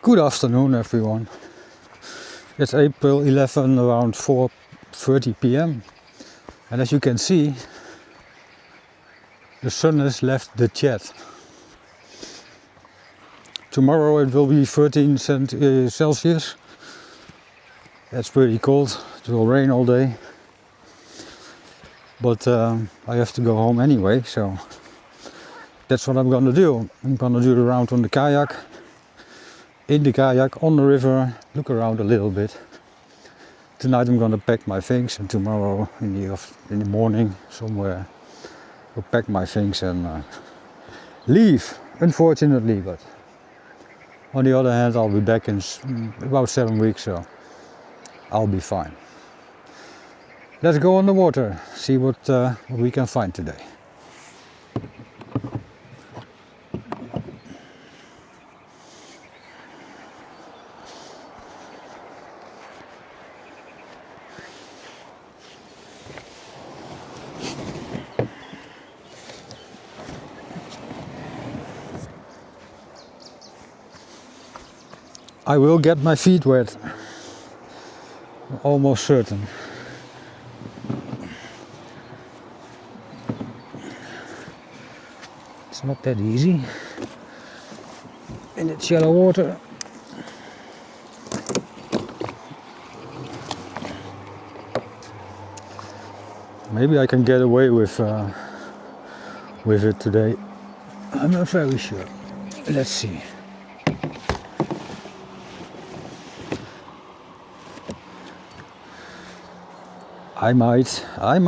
Good afternoon, everyone. It's April 11 around 4:30 p.m. and as you can see, the sun has left the jet. Tomorrow it will be 13 Celsius. That's pretty cold. It will rain all day. But I have to go home anyway, so that's what I'm gonna do. I'm gonna do the round on the kayak. In the kayak, on the river, look around a little bit. Tonight I'm gonna pack my things, and tomorrow in the morning somewhere I'll pack my things and leave, unfortunately, but on the other hand I'll be back in about 7 weeks, so I'll be fine. Let's go on the water, see what we can find today. I will get my feet wet, I'm almost certain. It's not that easy in the shallow water. Maybe I can get away with it today. I'm not very sure. Let's see. I might. That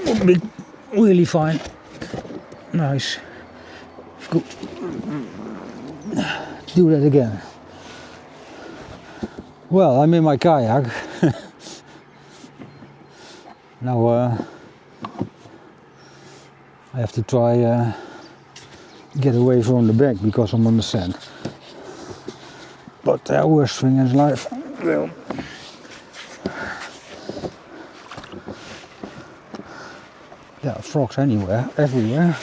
would be really fine. Nice. Good. Do that again. Well, I'm in my kayak. Now I have to try get away from the bank because I'm on the sand. But the worst thing in life. Well, there are frogs everywhere.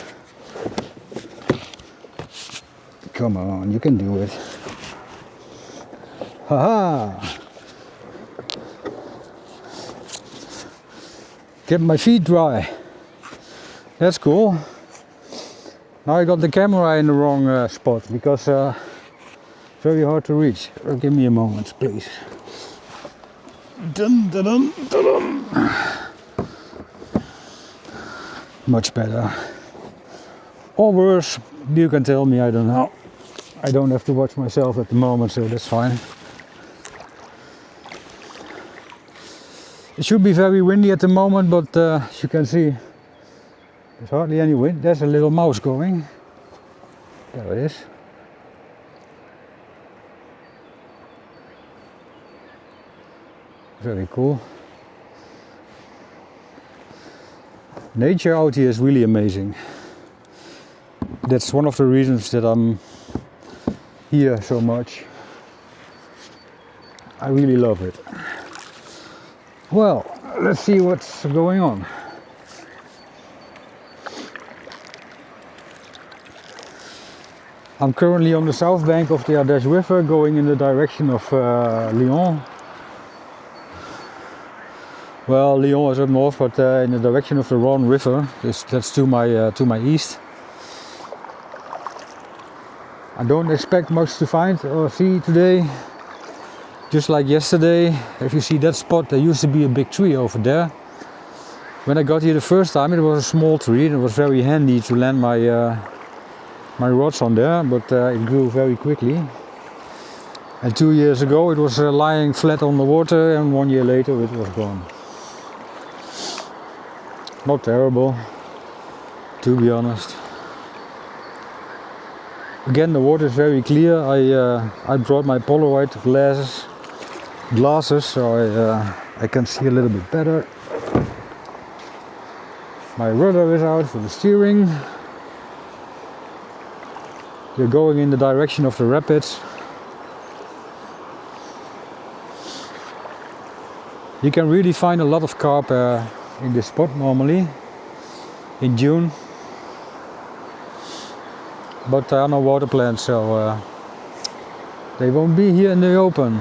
Come on, you can do it. Haha! Get my feet dry. That's cool. Now I got the camera in the wrong spot because very hard to reach. Give me a moment, please. Dun, dun, dun, dun, dun. Much better. Or worse, you can tell me, I don't know. I don't have to watch myself at the moment, so that's fine. It should be very windy at the moment, but as you can see, there's hardly any wind. There's a little mouse going. There it is. Very cool. Nature out here is really amazing. That's one of the reasons that I'm here so much. I really love it. Well, let's see what's going on. I'm currently on the south bank of the Ardèche River, going in the direction of Lyon. Well, Lyon is up north, but in the direction of the Rhône River. That's to my east. I don't expect much to find or see today. Just like yesterday, if you see that spot, there used to be a big tree over there. When I got here the first time, it was a small tree and it was very handy to land my rods on there, but it grew very quickly. And 2 years ago it was lying flat on the water, and 1 year later it was gone. Not terrible, to be honest. Again, the water is very clear. I brought my Polaroid glasses, so I can see a little bit better. My rudder is out for the steering. We're going in the direction of the rapids. You can really find a lot of carp in this spot normally. in June. But there are no water plants, so they won't be here in the open.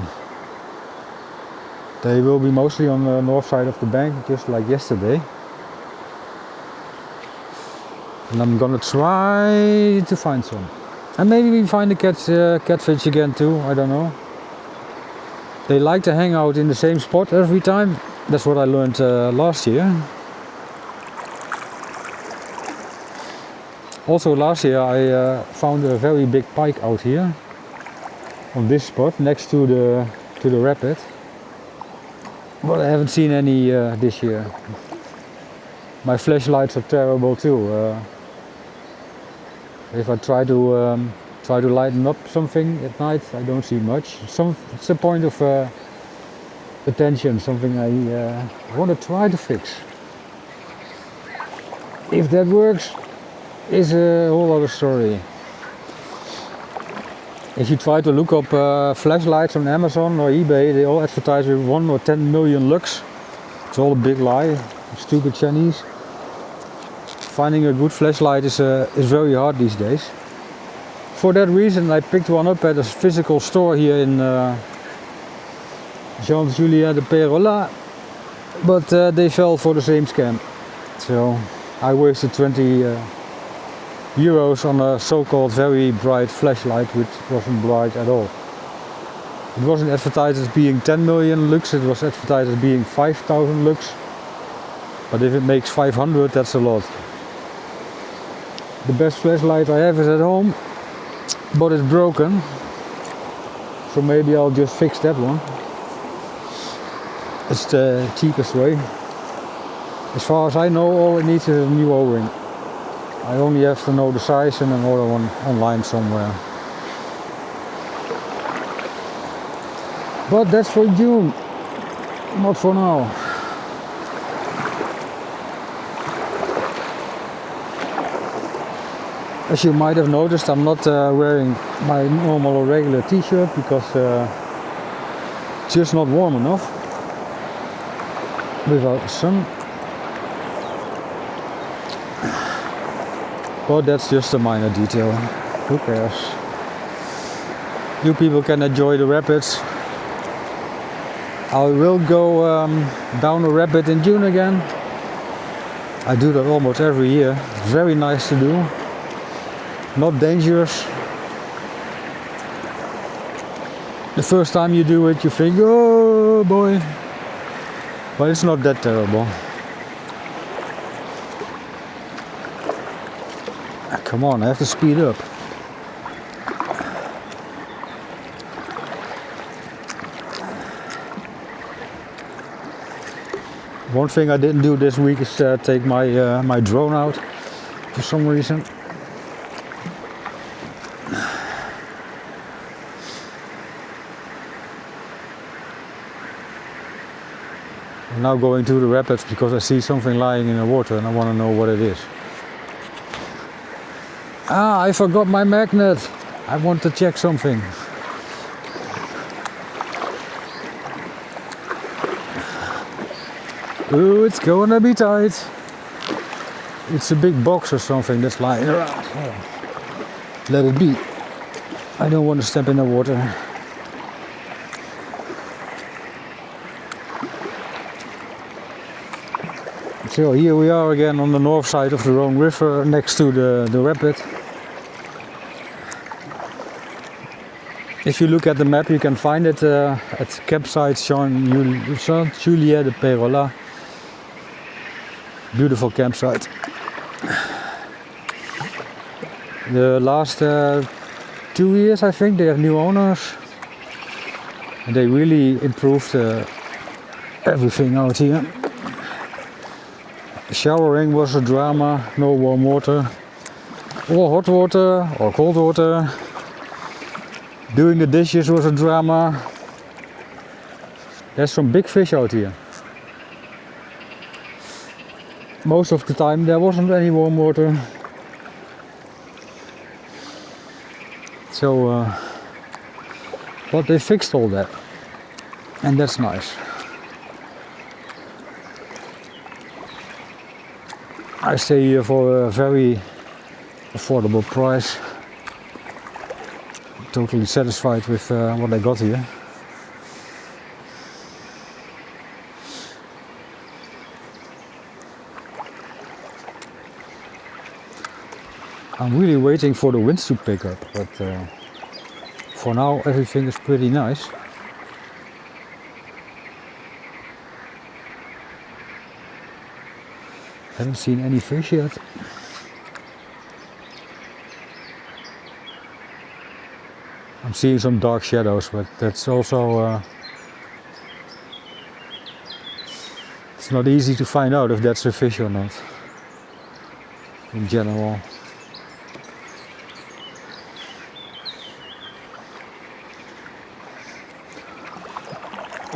They will be mostly on the north side of the bank, just like yesterday. And I'm gonna try to find some. And maybe we find a catfish again too, I don't know. They like to hang out in the same spot every time. That's what I learned last year. Also last year I found a very big pike out here on this spot next to the rapid. But I haven't seen any this year. My flashlights are terrible too. If I try to lighten up something at night, I don't see much. It's a point of attention, something I want to try to fix. If that works, is a whole other story. If you try to look up flashlights on Amazon or eBay, they all advertise with 1 or 10 million lux. It's all a big lie, stupid Chinese. Finding a good flashlight is very hard these days. For that reason I picked one up at a physical store here in Jean-Julien de Pérola, but they fell for the same scam. So I wasted 20 euros on a so-called very bright flashlight, which wasn't bright at all. It wasn't advertised as being 10 million lux, it was advertised as being 5,000 lux. But if it makes 500, that's a lot. The best flashlight I have is at home, but it's broken. So maybe I'll just fix that one. It's the cheapest way. As far as I know, all it needs is a new O-ring. I only have to know the size and an order one online somewhere. But that's for June, not for now. As you might have noticed, I'm not wearing my normal or regular t-shirt because it's just not warm enough without the sun. But that's just a minor detail. Who cares? You people can enjoy the rapids. I will go down a rapid in June again. I do that almost every year. Very nice to do. Not dangerous. The first time you do it, you think, oh boy. But it's not that terrible. Come on, I have to speed up. One thing I didn't do this week is take my my drone out for some reason. I'm now going to the rapids because I see something lying in the water and I want to know what it is. Ah, I forgot my magnet. I want to check something. Ooh, it's gonna be tight. It's a big box or something that's lying around. Let it be. I don't want to step in the water. So here we are again on the north side of the Rhone River next to the rapid. If you look at the map you can find it at campsite Jean-Julien de Pérola. Beautiful campsite. The last 2 years I think they have new owners. And they really improved everything out here. Showering was a drama, no warm water, or hot water, or cold water. Doing the dishes was a drama. There's some big fish out here. Most of the time there wasn't any warm water. So, but they fixed all that. And that's nice. I stay here for a very affordable price. Totally satisfied with what I got here. I'm really waiting for the winds to pick up, but for now everything is pretty nice. Haven't seen any fish yet. I'm seeing some dark shadows, but that's also it's not easy to find out if that's a fish or not in general.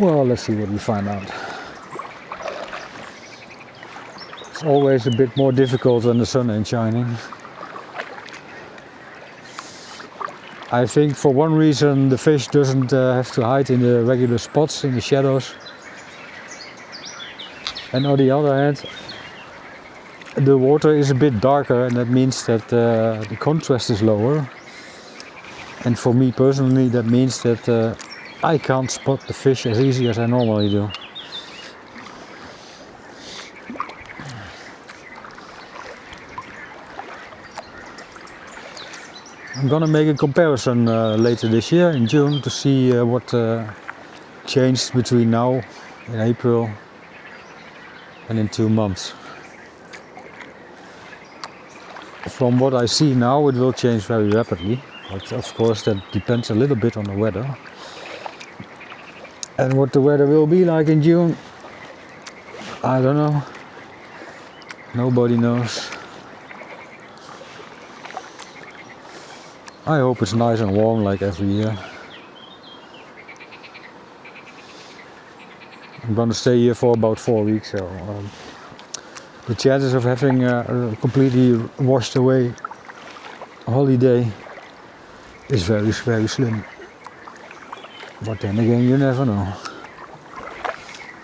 Well, let's see what we find out. It's always a bit more difficult when the sun ain't shining. I think for one reason the fish doesn't have to hide in the regular spots in the shadows. And on the other hand, the water is a bit darker, and that means that the contrast is lower. And for me personally, that means that I can't spot the fish as easy as I normally do. I'm gonna make a comparison later this year in June to see what changed between now in April and in 2 months. From what I see now, it will change very rapidly, but of course that depends a little bit on the weather. And what the weather will be like in June, I don't know. Nobody knows. I hope it's nice and warm like every year. I'm gonna stay here for about 4 weeks, so the chances of having a completely washed away holiday is very, very slim. But then again, you never know.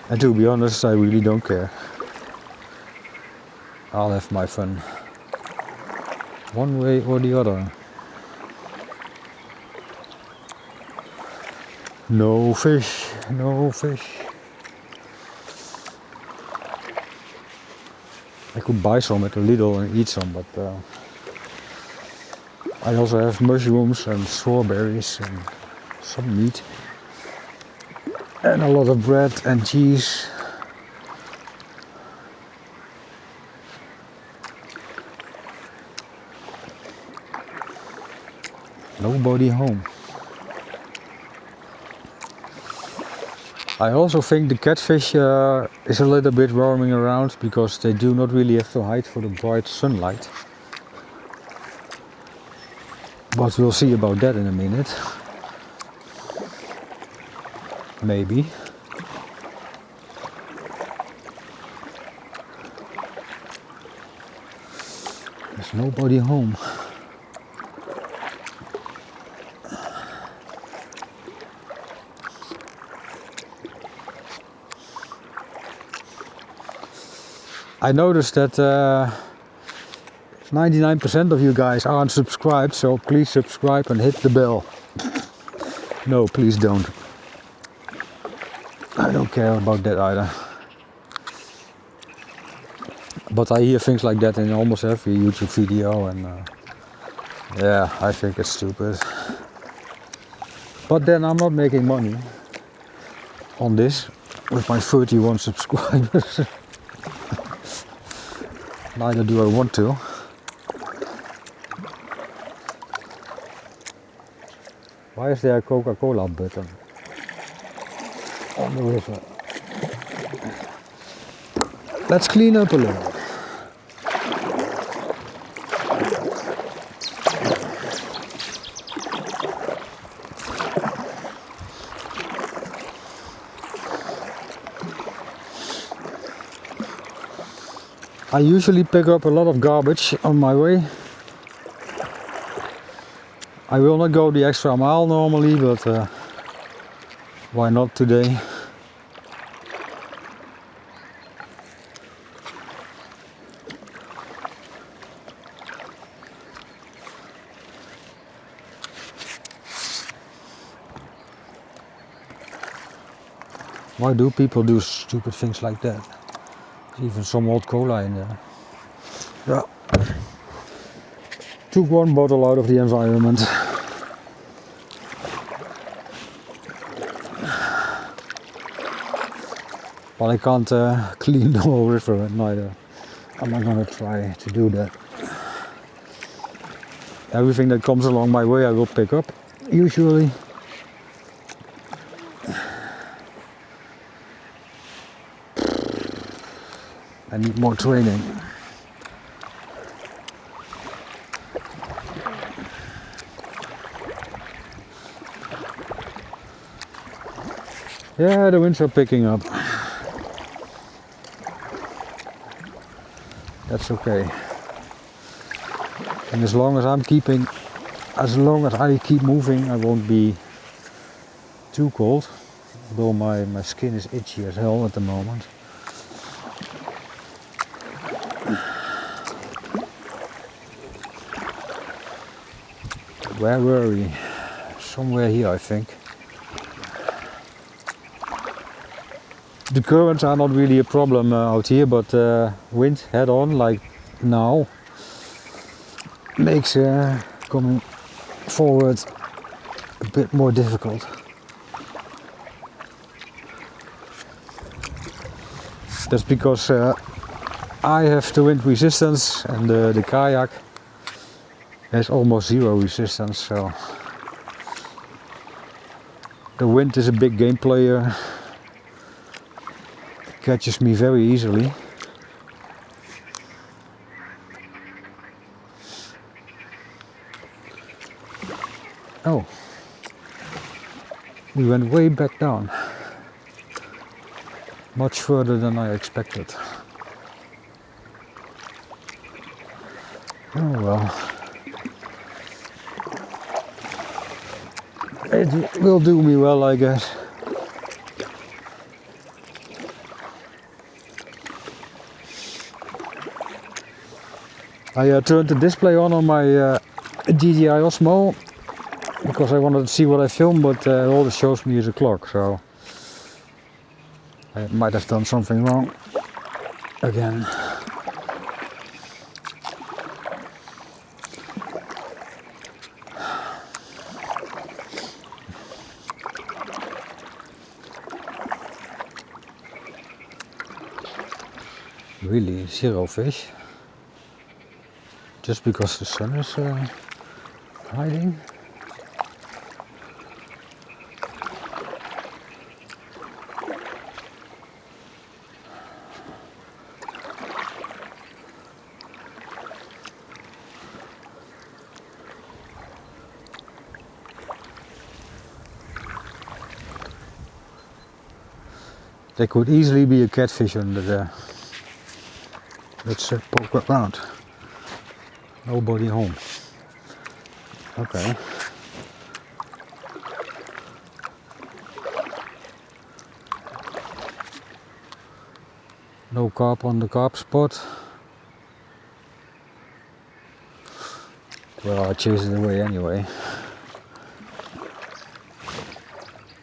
And to be honest, I really don't care. I'll have my fun, one way or the other. No fish, no fish. I could buy some at the Lidl and eat some, but I also have mushrooms and strawberries and some meat. And a lot of bread and cheese. Nobody home. I also think the catfish is a little bit roaming around because they do not really have to hide for the bright sunlight. But we'll see about that in a minute. Maybe. There's nobody home. I noticed that 99% of you guys aren't subscribed, so please subscribe and hit the bell. No, please don't. I don't care about that either. But I hear things like that in almost every YouTube video, and yeah, I think it's stupid. But then I'm not making money on this with my 31 subscribers. Neither do I want to. Why is there a Coca-Cola button on the river? Let's clean up a little. I usually pick up a lot of garbage on my way. I will not go the extra mile normally, but why not today? Why do people do stupid things like that? There's even some old cola in there. Yeah. Took one bottle out of the environment. But I can't clean the whole river neither. I'm not gonna try to do that. Everything that comes along my way I will pick up, usually. I need more training. Yeah, the winds are picking up. That's okay. And as long as I keep moving, I won't be too cold. Although my skin is itchy as hell at the moment. Where were we? Somewhere here, I think. The currents are not really a problem out here, but wind head on like now makes coming forward a bit more difficult. That's because I have the wind resistance and the kayak has almost zero resistance, so the wind is a big game player. It catches me very easily. Oh, we went way back down. Much further than I expected. Oh well. It will do me well, I guess. I turned the display on my DJI Osmo because I wanted to see what I filmed, but all it shows me is a clock, so I might have done something wrong again. Really, zero fish? Just because the sun is hiding? There could easily be a catfish under there. Let's poke around. Nobody home. Okay. No carp on the carp spot. Well, I chase it away anyway.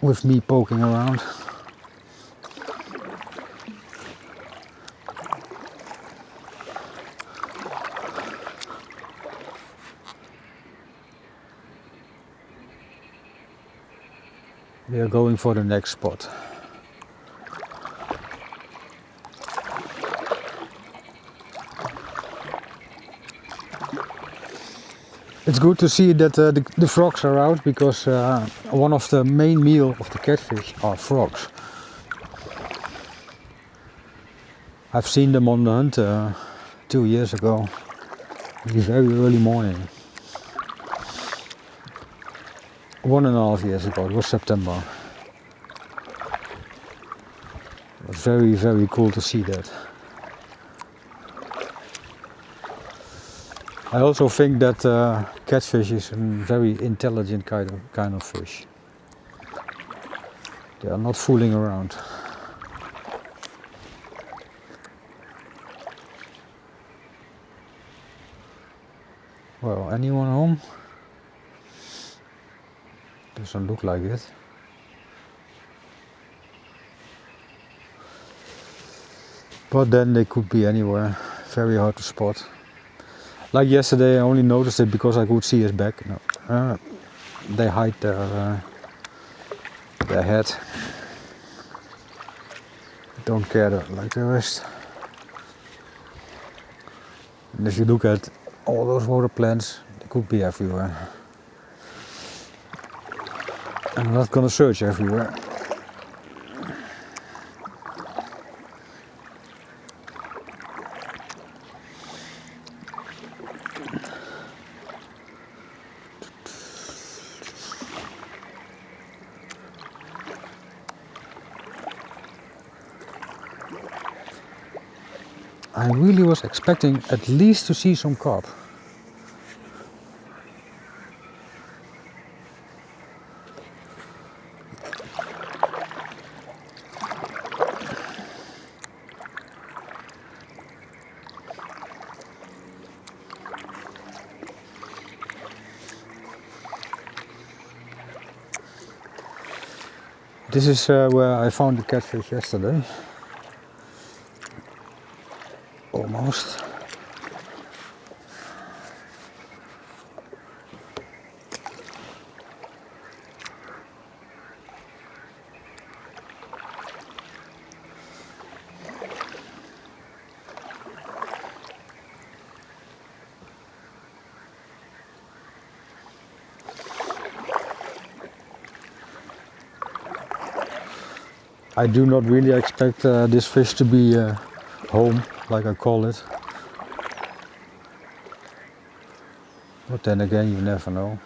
With me poking around. We are going for the next spot. It's good to see that the frogs are out, because one of the main meal of the catfish are frogs. I've seen them on the hunt 2 years ago, in the very early morning. 1.5 years ago, it was September. It was very, very cool to see that. I also think that catfish is a very intelligent kind of fish. They are not fooling around. Well, anyone home? Doesn't look like it. But then they could be anywhere, very hard to spot. Like yesterday, I only noticed it because I could see his back. No, they hide their head. Don't care like the rest. And if you look at all those water plants, they could be everywhere. And I'm not gonna search everywhere. I really was expecting at least to see some carp. This is where I found the catfish yesterday. Almost. I do not really expect this fish to be home, like I call it. But then again, you never know.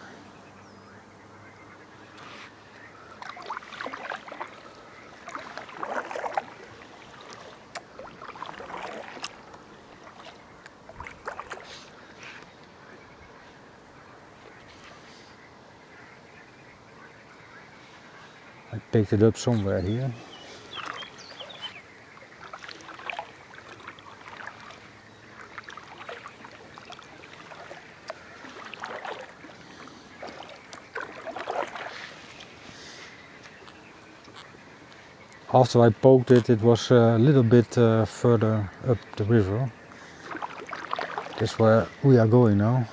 I picked it up somewhere here. After I poked it, it was a little bit further up the river. That's where we are going now.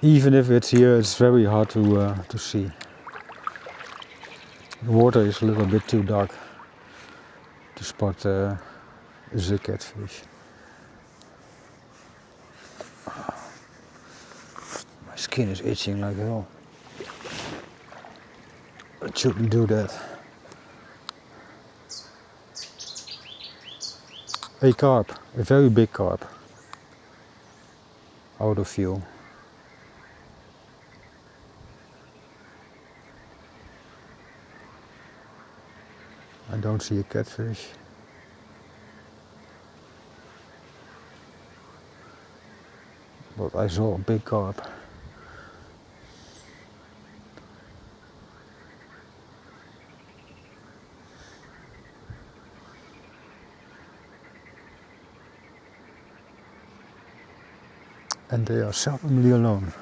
Even if it's here, it's very hard to see. The water is a little bit too dark to spot the catfish. My skin is itching like hell. I shouldn't do that. A carp, a very big carp. Out of view. I don't see a catfish. But I saw a big carp. And they are seldomly alone.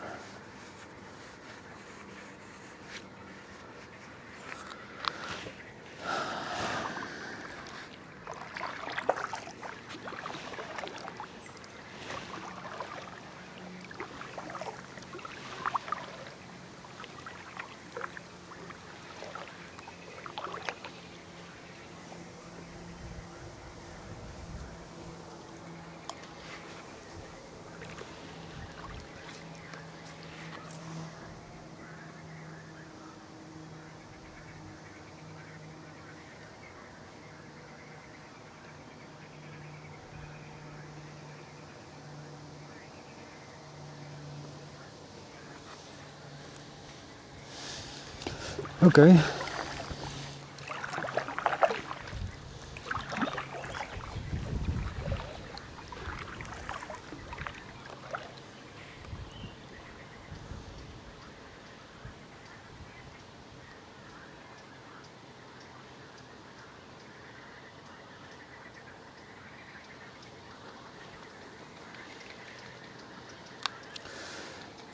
Okay.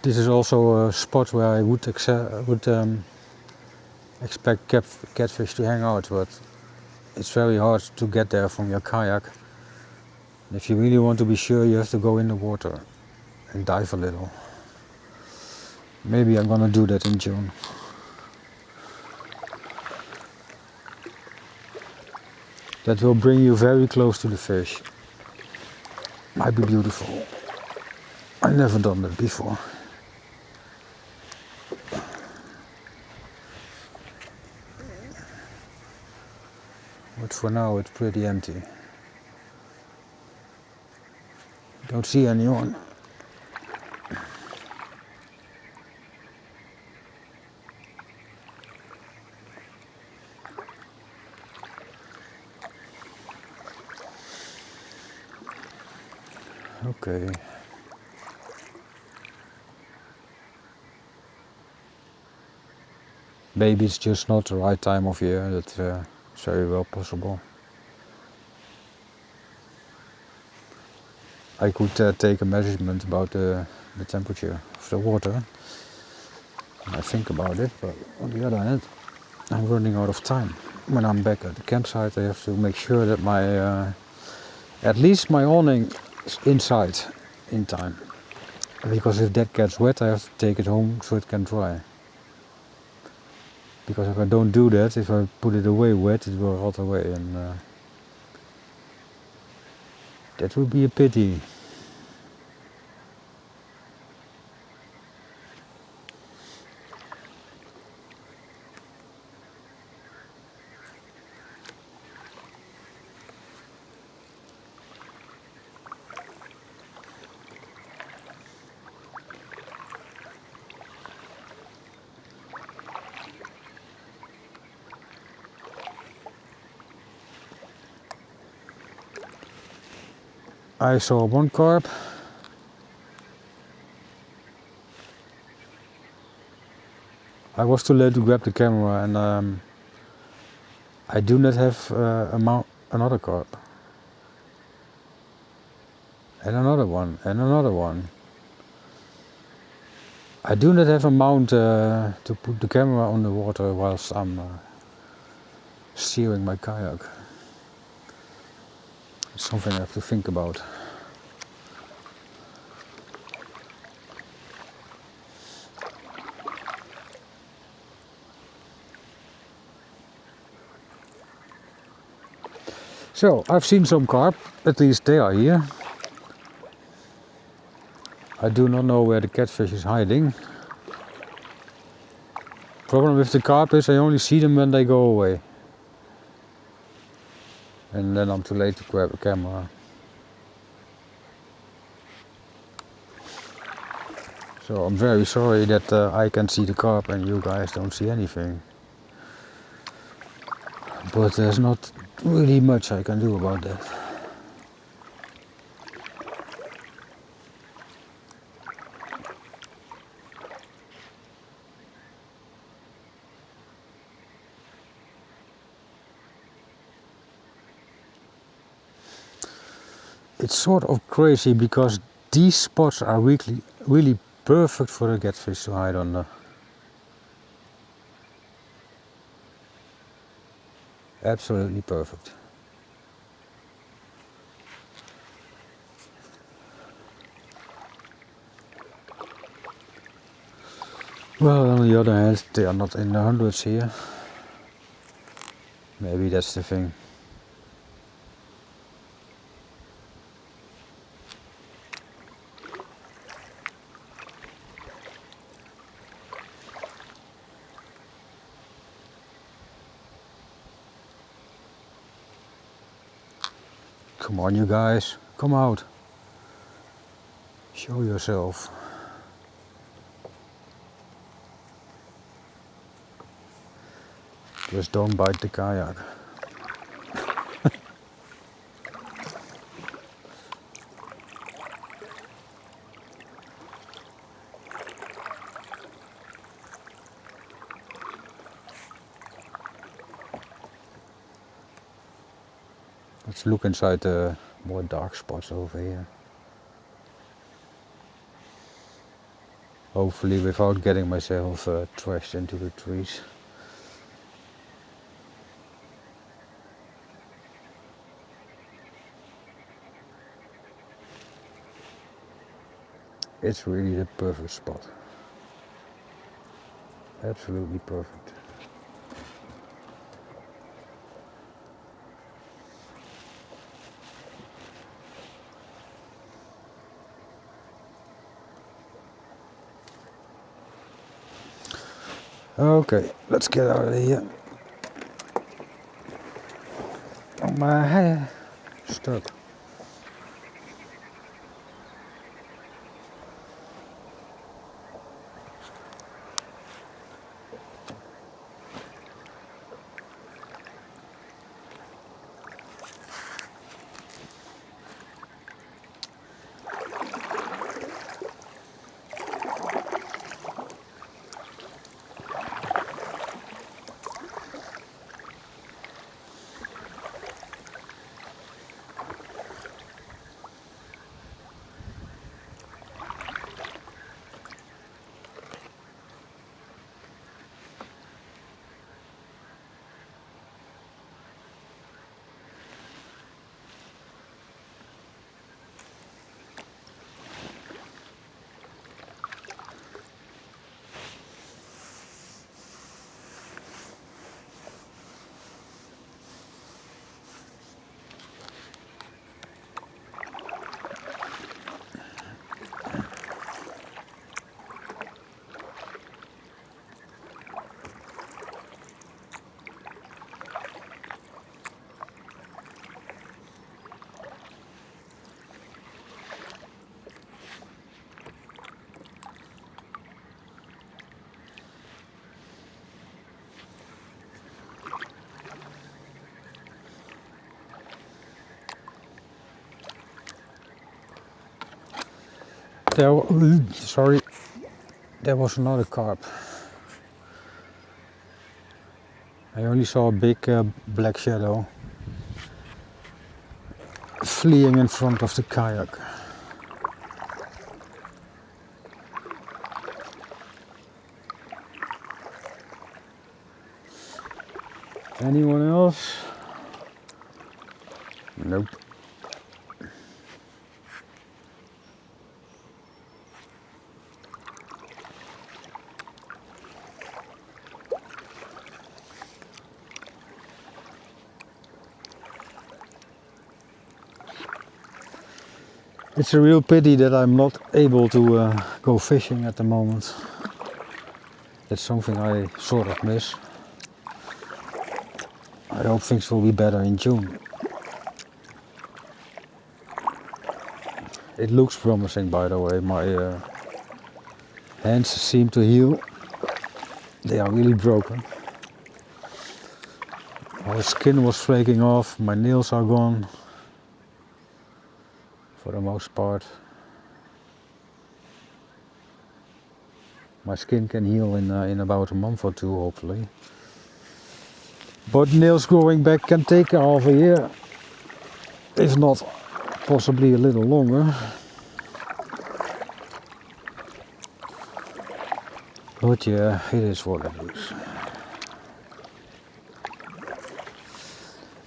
This is also a spot where I would expect catfish to hang out, but it's very hard to get there from your kayak. If you really want to be sure, you have to go in the water and dive a little. Maybe I'm gonna do that in June. That will bring you very close to the fish. Might be beautiful. I've never done that before. But for now it's pretty empty. Don't see anyone. Okay. Maybe it's just not the right time of year. That's very well possible. I could take a measurement about the temperature of the water. I think about it, but on the other hand, I'm running out of time. When I'm back at the campsite, I have to make sure that my at least my awning is inside in time. Because if that gets wet, I have to take it home so it can dry. Because if I don't do that, if I put it away wet, it will rot away, and that would be a pity. I saw one carp. I was too late to grab the camera, and I do not have another carp. And another one, and another one. I do not have a mount to put the camera on the water whilst I'm steering my kayak. It's something I have to think about. So, I've seen some carp, at least they are here. I do not know where the catfish is hiding. Problem with the carp is I only see them when they go away. And then I'm too late to grab a camera. So I'm very sorry that I can see the carp and you guys don't see anything. But there's not really much I can do about that. It's sort of crazy because these spots are really perfect for the catfish to hide under. Absolutely perfect. Well, on the other hand, they are not in the hundreds here. Maybe that's the thing. Come on, you guys, come out. Show yourself. Just don't bite the kayak. Let's look inside the more dark spots over here. Hopefully without getting myself thrashed into the trees. It's really the perfect spot. Absolutely perfect. Okay, let's get out of here. Oh, my hair stuck. Sorry, there was another carp. I only saw a big black shadow fleeing in front of the kayak. Anyone else? Nope. It's a real pity that I'm not able to go fishing at the moment. That's something I sort of miss. I hope things will be better in June. It looks promising, by the way. My hands seem to heal. They are really broken. All the skin was flaking off, my nails are gone. For the most part. My skin can heal in about a month or two, hopefully. But nails growing back can take half a year, if not possibly a little longer. But yeah, it is what it is.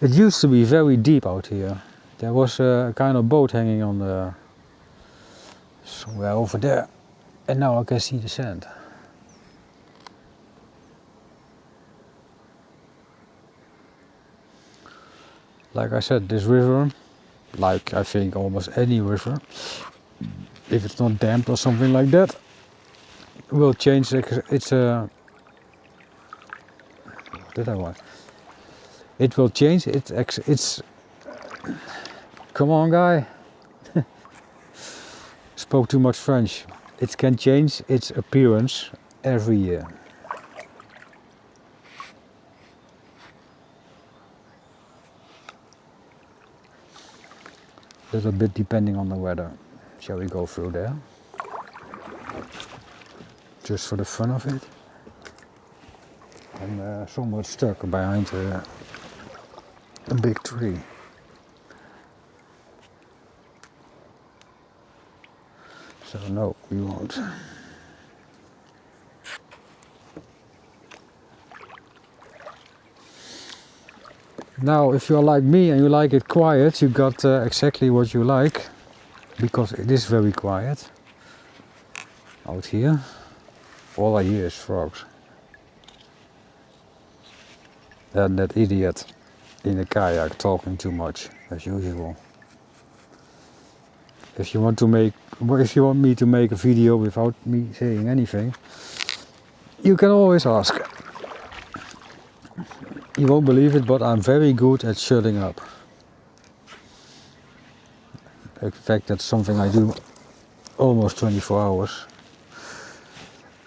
It used to be very deep out here. There was a kind of boat hanging on the somewhere over there, and now I can see the sand. Like I said, this river, like I think almost any river, if it's not damp or something like that, will change its what did I want? It will change its come on, guy. Spoke too much French. It can change its appearance every year. A little bit depending on the weather. Shall we go through there? Just for the fun of it. I'm somewhat stuck behind a big tree. So no, we won't. Now, if you're like me and you like it quiet, you got exactly what you like, because it is very quiet out here. All I hear is frogs. And that idiot in the kayak talking too much, as usual. If you want me to make a video without me saying anything, you can always ask. You won't believe it, but I'm very good at shutting up. In fact, that's something I do almost 24 hours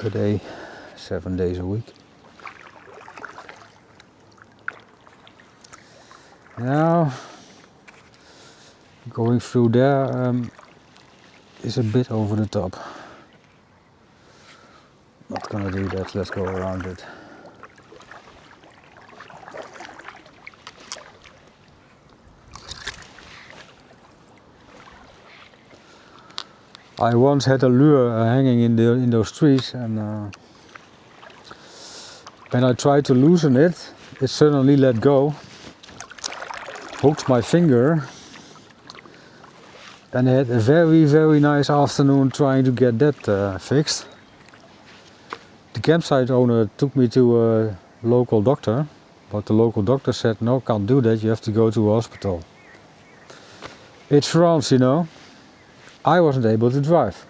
a day, 7 days a week. Now, going through there is a bit over the top. Not gonna do that, let's go around it. I once had a lure hanging in those trees, and when I tried to loosen it, it suddenly let go, hooked my finger, and I had a very nice afternoon trying to get that fixed. The campsite owner took me to a local doctor, but the local doctor said, no, can't do that, you have to go to a hospital. It's France, you know. I wasn't able to drive.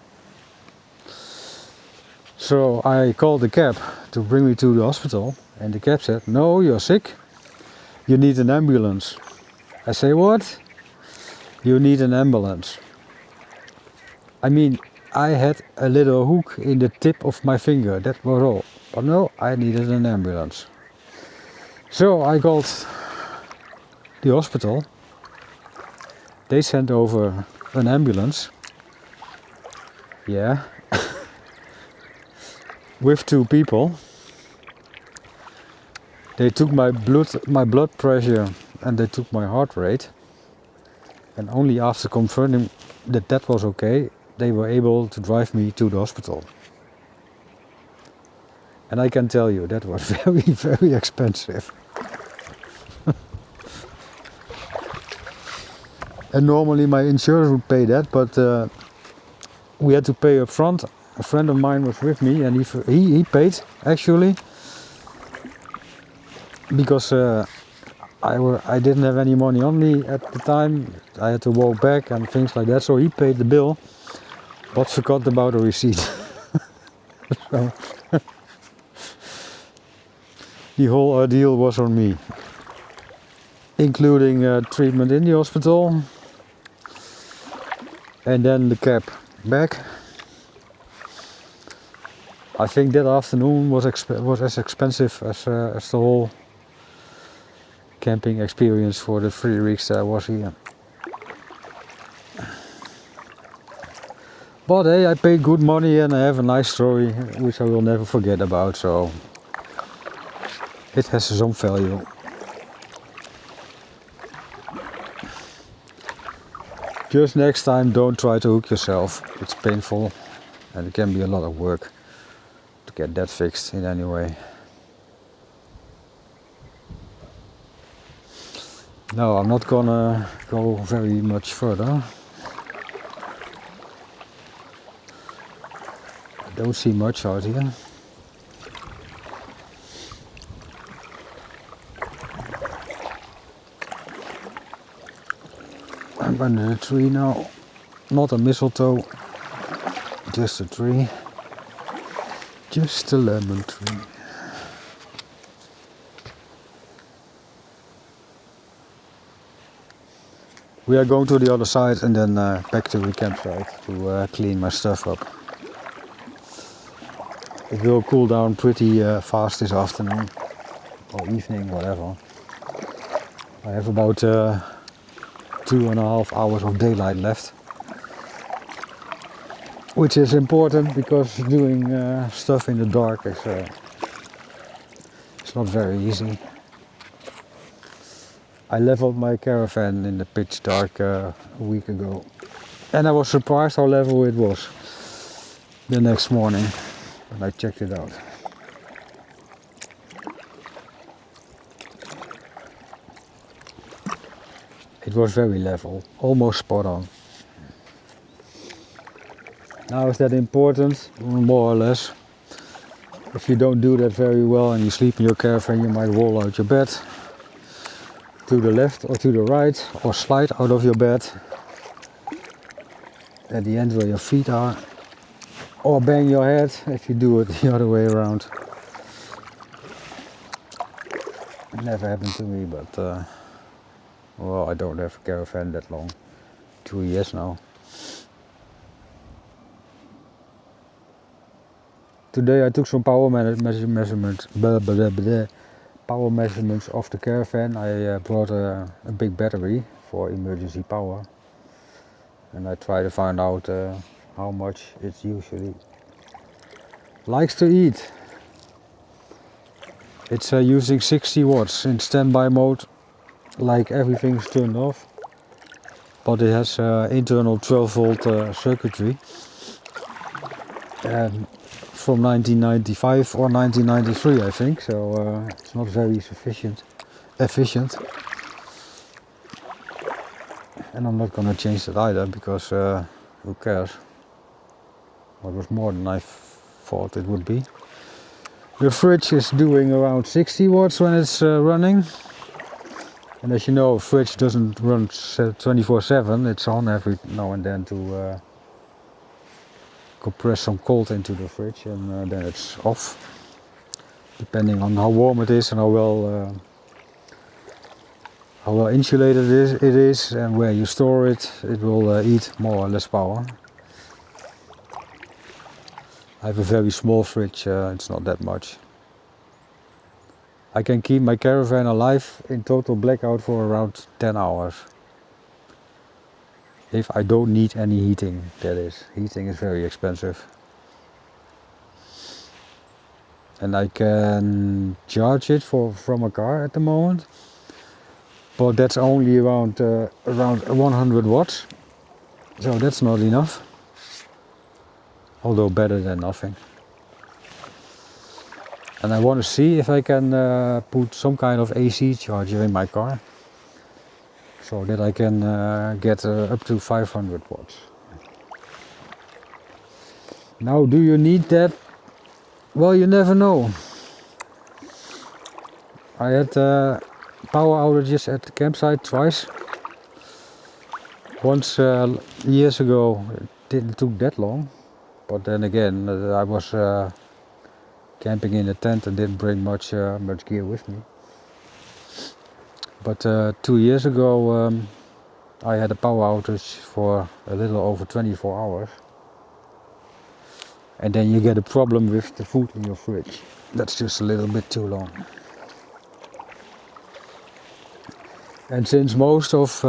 So I called the cab to bring me to the hospital, and the cab said, no, you're sick, you need an ambulance. I say, what? You need an ambulance. I mean, I had a little hook in the tip of my finger, that was all. But no, I needed an ambulance. So I called the hospital. They sent over an ambulance. Yeah. With 2 people. They took my blood pressure, and they took my heart rate. And only after confirming that was okay, they were able to drive me to the hospital. And I can tell you, that was very expensive. And normally my insurance would pay that, but we had to pay up front. A friend of mine was with me, and he paid, actually, because I didn't have any money on me at the time. I had to walk back and things like that, so he paid the bill, but forgot about the receipt. So the whole ordeal was on me, including treatment in the hospital, and then the cab back. I think that afternoon was as expensive as the whole camping experience for the 3 weeks that I was here. But hey, I paid good money and I have a nice story which I will never forget about, so it has some value. Just next time, don't try to hook yourself. It's painful and it can be a lot of work to get that fixed in any way. No, I'm not gonna go very much further. I don't see much out here. I'm under the tree now. Not a mistletoe, just a tree. Just a lemon tree. We are going to the other side and then back to the campsite to clean my stuff up. It will cool down pretty fast this afternoon or evening, whatever. I have about 2.5 hours of daylight left, which is important because doing stuff in the dark is it's not very easy. I leveled my caravan in the pitch dark a week ago, and I was surprised how level it was the next morning when I checked it out. it was very level, almost spot on. Now is that important? More or less. If you don't do that very well and you sleep in your caravan, you might roll out your bed to the left or to the right, or slide out of your bed at the end where your feet are, or bang your head if you do it the other way around. It never happened to me, but well, I don't have a caravan that long. 2 years now. Today I took some power measurements. Power measurements of the caravan. I brought a big battery for emergency power, and I try to find out how much it usually likes to eat. It's using 60 watts in standby mode, like everything's turned off, but it has internal 12 volt circuitry, and from 1995 or 1993 I think, so it's not very efficient. And I'm not gonna change that either, because who cares? Well, it was more than I thought it would be. The fridge is doing around 60 watts when it's running. And as you know, a fridge doesn't run 24/7, it's on every now and then to compress some cold into the fridge, and then it's off. Depending on how warm it is and how well insulated it is and where you store it, it will eat more or less power. I have a very small fridge, it's not that much. I can keep my caravan alive in total blackout for around 10 hours. If I don't need any heating, that is. Heating is very expensive. And I can charge it from a car at the moment, but that's only around 100 watts, so that's not enough, although better than nothing. And I want to see if I can put some kind of AC charger in my car, so that I can get up to 500 watts. Now, do you need that? Well, you never know. I had power outages at the campsite twice. Once years ago, it didn't took that long, but then again, I was camping in a tent and didn't bring much gear with me. But 2 years ago, I had a power outage for a little over 24 hours. And then you get a problem with the food in your fridge. That's just a little bit too long. And since most of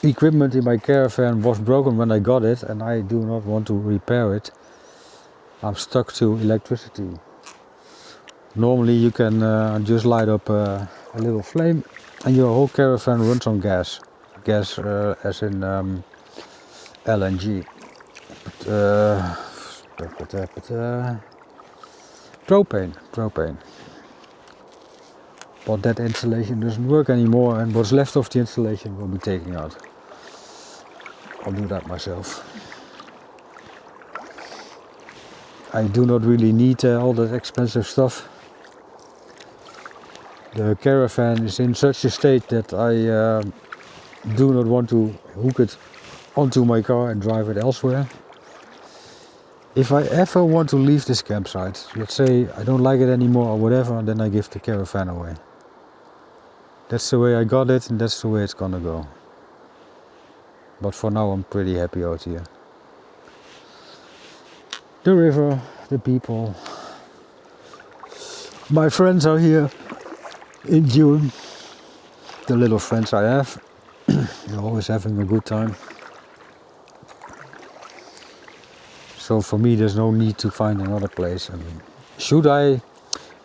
equipment in my caravan was broken when I got it, and I do not want to repair it, I'm stuck to electricity. Normally you can just light up a little flame and your whole caravan runs on gas. Gas as in LNG. Propane. But that installation doesn't work anymore, and what's left of the installation will be taken out. I'll do that myself. I do not really need all that expensive stuff. The caravan is in such a state that I do not want to hook it onto my car and drive it elsewhere. If I ever want to leave this campsite, let's say I don't like it anymore or whatever, then I give the caravan away. That's the way I got it, and that's the way it's gonna go. But for now I'm pretty happy out here. The river, the people. My friends are here in June. The little friends I have. They're always having a good time. So for me there's no need to find another place. I mean, should I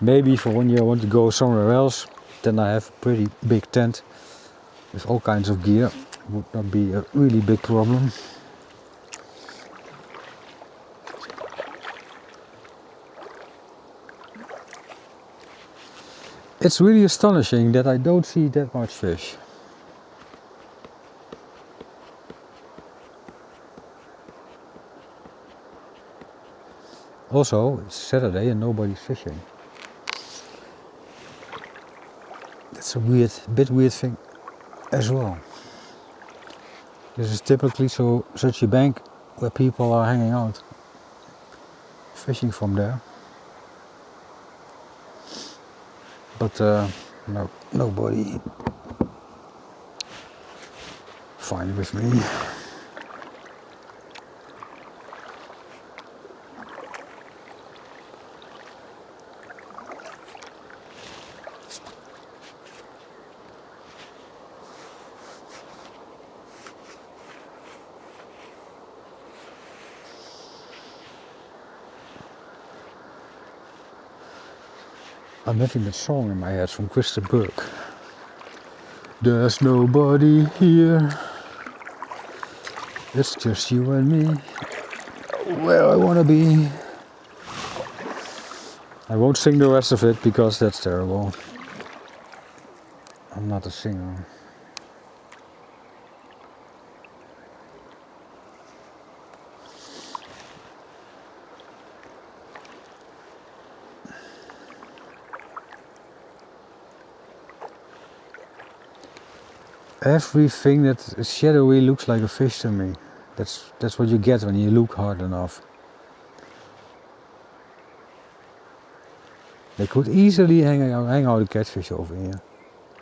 maybe for 1 year want to go somewhere else, then I have a pretty big tent with all kinds of gear. Would not be a really big problem. It's really astonishing that I don't see that much fish. Also, it's Saturday and nobody's fishing. That's a bit weird thing as well. This is typically such a bank where people are hanging out, fishing from there. But no, nobody. Fine with me. I'm having that song in my head from Christa Burke. There's nobody here. It's just you and me. Where I wanna be. I won't sing the rest of it because that's terrible. I'm not a singer. Everything that is shadowy looks like a fish to me. That's what you get when you look hard enough. They could easily hang out a catfish over here,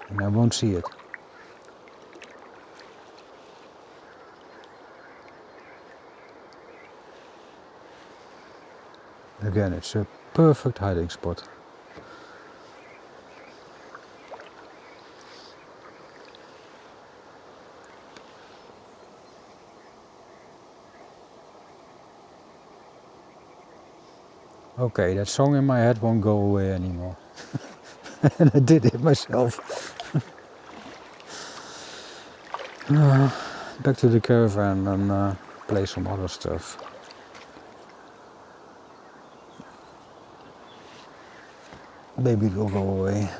and I won't see it. Again, it's a perfect hiding spot. Okay, that song in my head won't go away anymore. And I did it myself. Back to the caravan and play some other stuff. Maybe it will go away.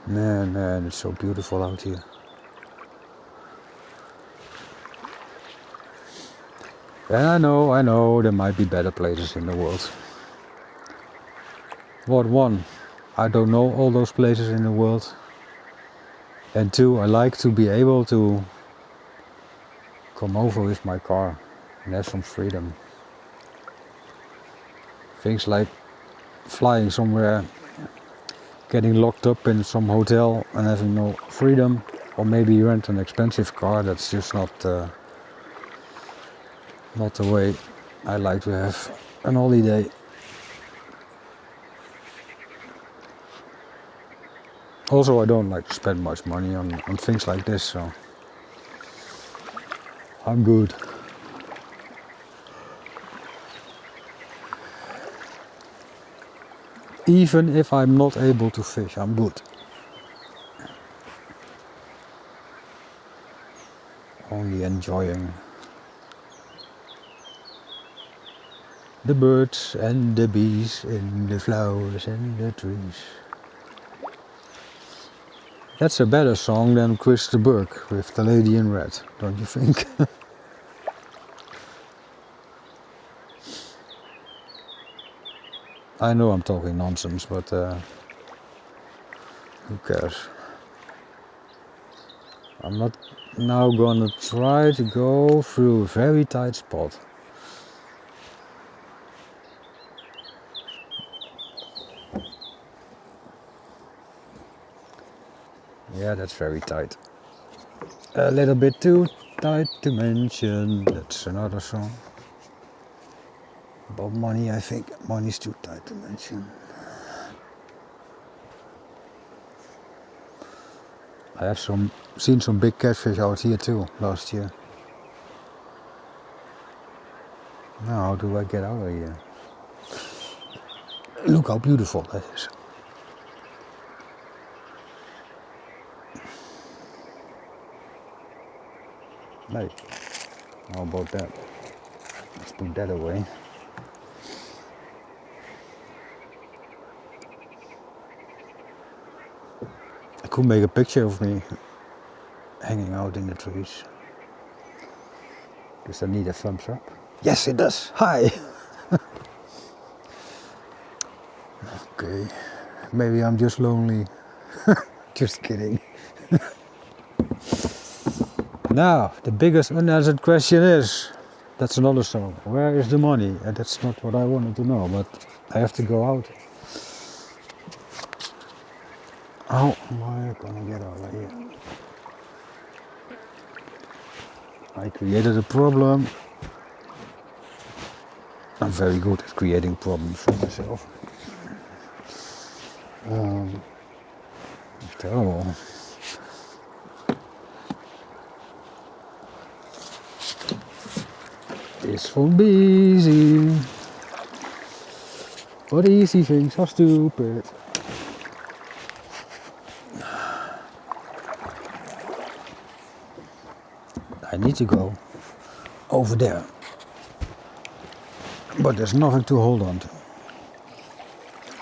Man, it's so beautiful out here. And I know, there might be better places in the world. What, one, I don't know all those places in the world. And two, I like to be able to come over with my car and have some freedom. Things like flying somewhere, getting locked up in some hotel and having no freedom, or maybe you rent an expensive car. That's just not the way I like to have an holiday. Also, I don't like to spend much money on things like this, so I'm good. Even if I'm not able to fish, I'm good. Only enjoying the birds and the bees and the flowers and the trees. That's a better song than Christa Burke with The Lady in Red, don't you think? I know I'm talking nonsense, but who cares? I'm not now gonna try to go through a very tight spot. Yeah, that's very tight. A little bit too tight to mention. That's another song. About money, I think. Money's too tight to mention. I have seen some big catfish out here too last year. Now how do I get out of here? Look how beautiful that is. Hey. How about that? Let's put that away. I could make a picture of me hanging out in the trees. Does that need a thumbs up? Yes, it does. Hi. Okay. Maybe I'm just lonely. Just kidding. Now, the biggest unanswered question is, that's another song, where is the money? And that's not what I wanted to know, but I have to go out. How am I gonna get out of here? I created a problem. I'm very good at creating problems for myself. Terrible. This won't be easy, but easy things are stupid. I need to go over there, but there's nothing to hold on to.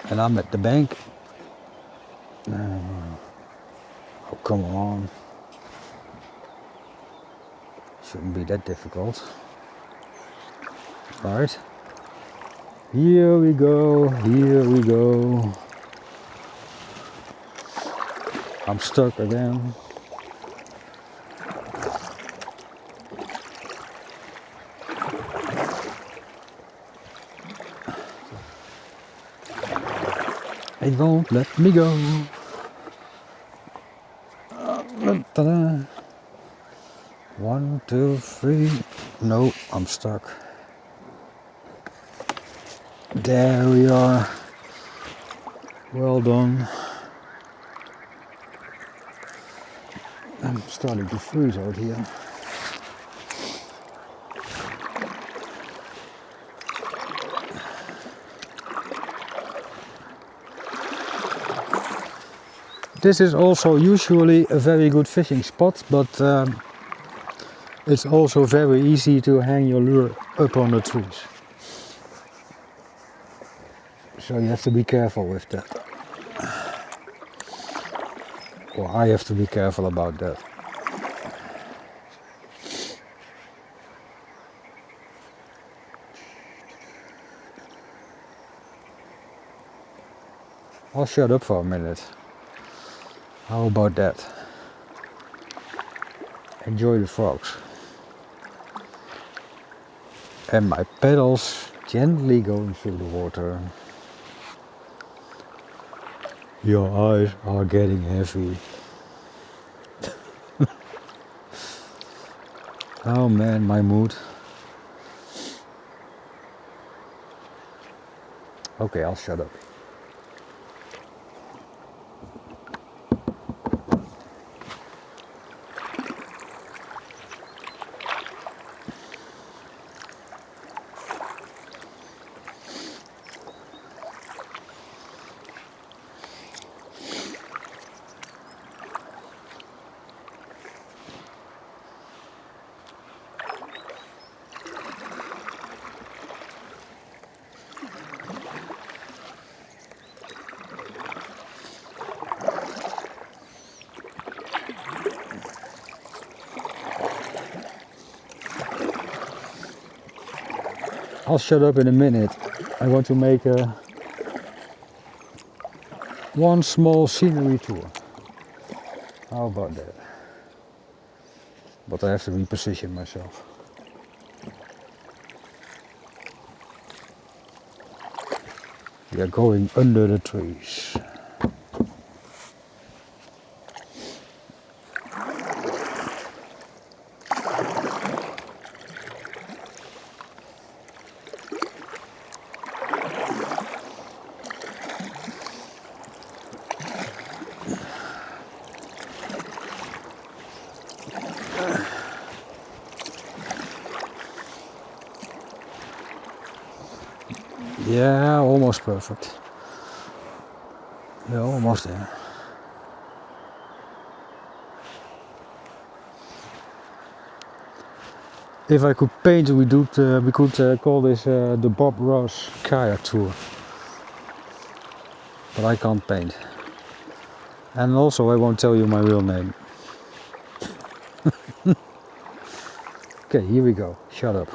And I'm at the bank. Oh, come on. Shouldn't be that difficult. Right. Here we go, here we go. I'm stuck again. It won't let me go. Ta-da. 1, 2, 3. No, I'm stuck. There we are. Well done. I'm starting to freeze out here. This is also usually a very good fishing spot, but it's also very easy to hang your lure up on the trees. So you have to be careful with that. Or I have to be careful about that. I'll shut up for a minute. How about that? Enjoy the frogs. And my pedals gently going through the water. Your eyes are getting heavy. Oh man, my mood. Okay, I'll shut up. I'll shut up in a minute. I want to make one small scenery tour. How about that? But I have to reposition myself. We are going under the trees. Yeah, almost perfect. Yeah, almost there. If I could paint, we could call this the Bob Ross kayak tour. But I can't paint. And also I won't tell you my real name. Okay, here we go. Shut up.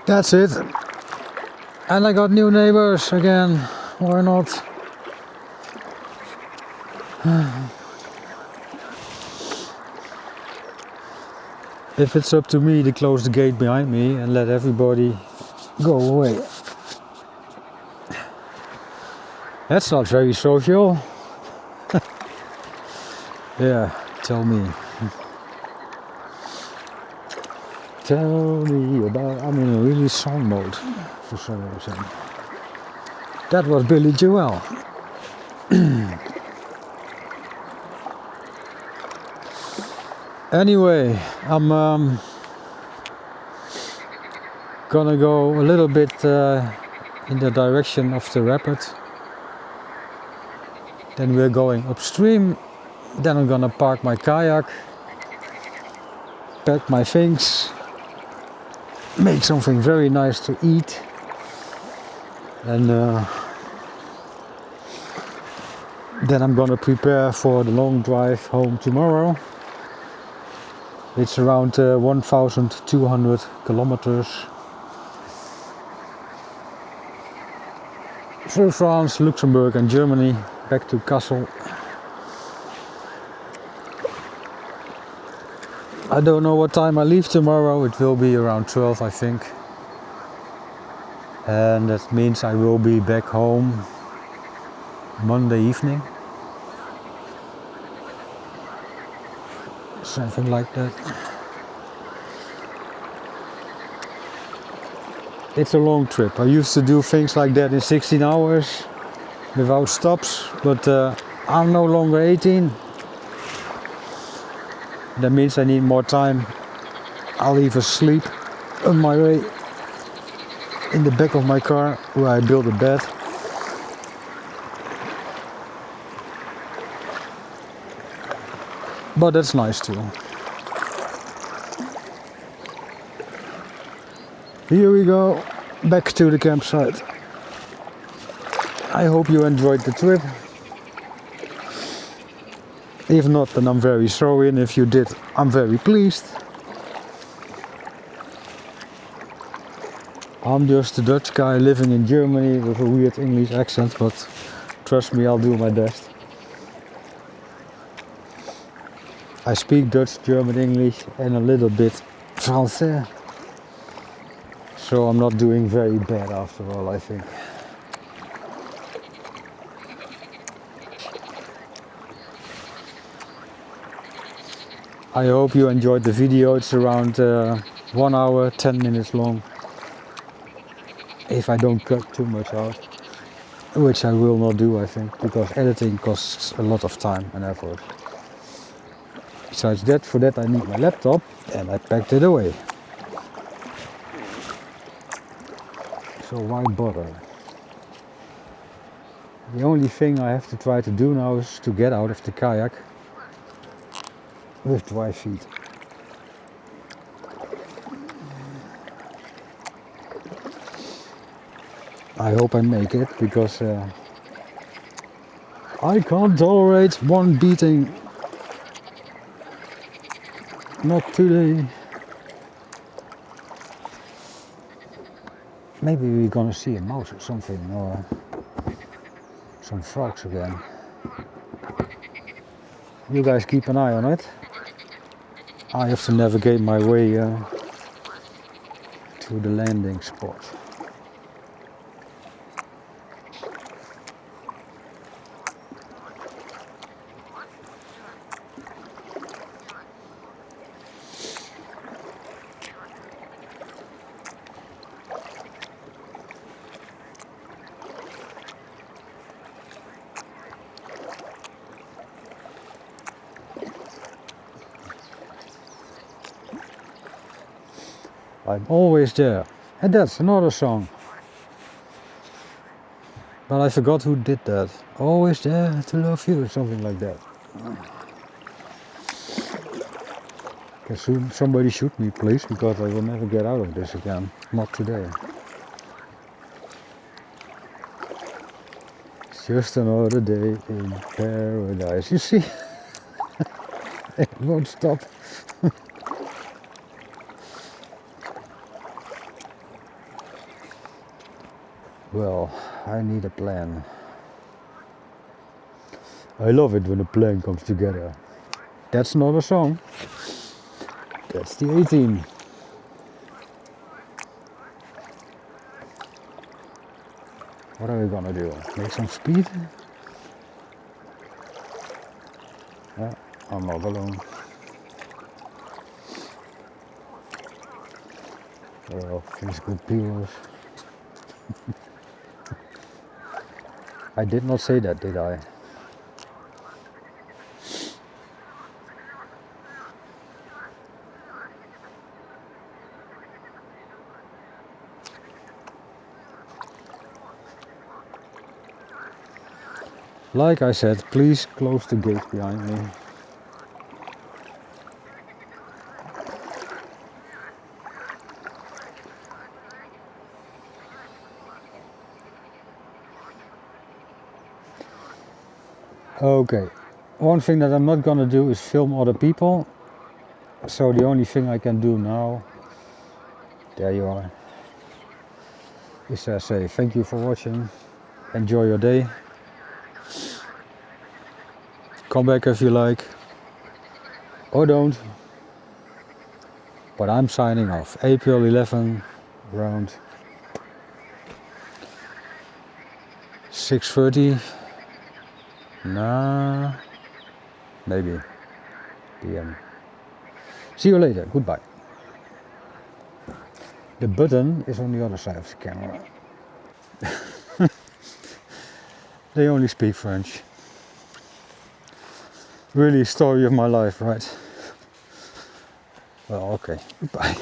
That's it. And I got new neighbors again. Why not? If it's up to me to close the gate behind me and let everybody go away. That's not very social. Yeah, tell me. Tell me about... I'm in a really song mode for some reason. That was Billy Joel. Anyway, I'm gonna go a little bit in the direction of the rapid. Then we're going upstream. Then I'm gonna park my kayak, pack my things, make something very nice to eat, and then I'm gonna prepare for the long drive home tomorrow. It's around 1,200 kilometers through France, Luxembourg and Germany back to Kassel. I don't know what time I leave tomorrow. It will be around 12, I think. And that means I will be back home Monday evening. Something like that. It's a long trip. I used to do things like that in 16 hours without stops, but I'm no longer 18. That means I need more time. I'll either sleep on my way in the back of my car where I built a bed, but that's nice too. Here we go, back to the campsite. I hope you enjoyed the trip. If not, then I'm very sorry, and if you did, I'm very pleased. I'm just a Dutch guy living in Germany with a weird English accent, but trust me, I'll do my best. I speak Dutch, German, English and a little bit Français. So I'm not doing very bad after all, I think. I hope you enjoyed the video. It's around 1 hour, 10 minutes long. If I don't cut too much out. Which I will not do, I think, because editing costs a lot of time and effort. Besides that, for that I need my laptop, and I packed it away. So why bother? The only thing I have to try to do now is to get out of the kayak with dry feet. I hope I make it, because I can't tolerate one beating. Not today. Maybe we're gonna see a mouse or something, or some frogs again. You guys keep an eye on it. I have to navigate my way to the landing spot. I'm always there. And that's another song. But I forgot who did that. Always there to love you, or something like that. Okay, soon somebody shoot me, please, because I will never get out of this again. Not today. It's just another day in paradise. You see? It won't stop. Well, I need a plan. I love it when a plan comes together. That's not a song. That's the 18. What are we gonna do? Make some speed? Yeah, I'm not alone. Oh, these good peelers. I did not say that, did I? Like I said, please close the gate behind me. Okay, one thing that I'm not gonna do is film other people. So the only thing I can do now, there you are, is say thank you for watching, enjoy your day, come back if you like, or don't, but I'm signing off. April 11, around 6:30, nah, maybe, PM. See you later, goodbye. The button is on the other side of the camera. They only speak French. Really story of my life, right? Well, okay, goodbye.